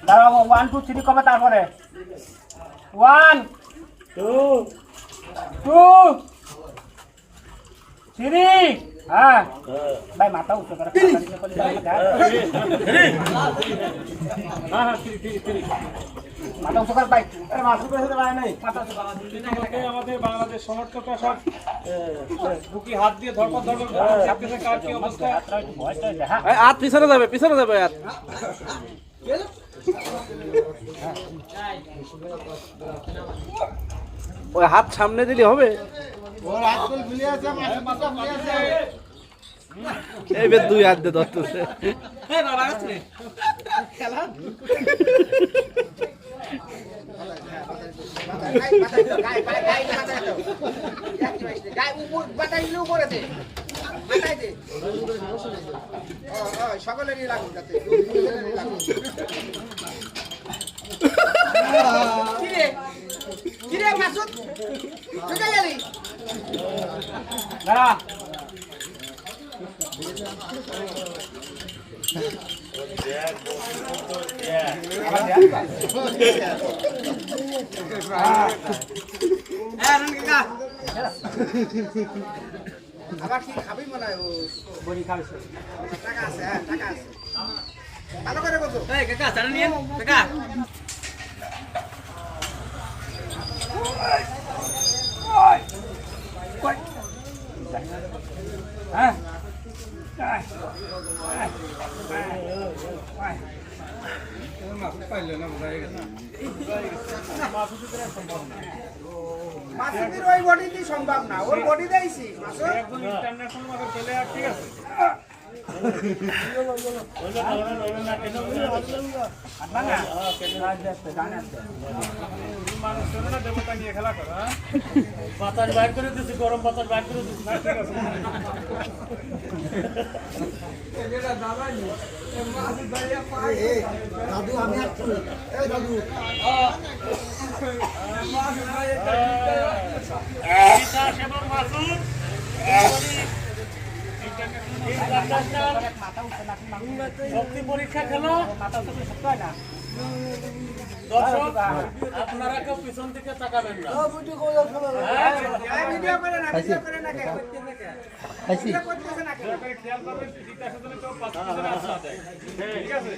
দাঁড়াবো 1 2 3 কবে তারপরে 1 2 2 3 হ্যাঁ ভাই মাথা উঁচু করে মাথা উঁচু কর ভাই আমাদের বাংলাদেশ সমর্থকরা সব বুকি হাত দিয়ে ধরপড় কার কি অবস্থা হাত পিছনে যাবে হাত ওই হাত সামনে দিলে হবে এই বে 2 হাত দিয়ে ধরতেছে সকলেরই লাগুন যাতে কিরে মাসুদ কোথায় গেলি দাঁড়া আবার কি খাবি মনে হয় বড়ি খাবে টাকা আছে টাকা আছে ভালো করে বলতো এই কাকা চারা নিয়ে কাকা হ্যাঁ মাসুদের ওই বডি দিয়ে সম্ভব না ওর বডি দেইছি মাসুদ একদম ইন্টারন্যাশনাল মাদের প্লেয়ার ঠিক আছে বাতাস বাইর করে দিচ্ছি গরম বাতাস বাইর করে দিচ্ছি দাদু আমি দাদু শক্তি পরীক্ষা খেলো দর্শক আপনারা কেউ পিছন দিকে তাকাবেন না খেয়াল করবেন ঠিক আছে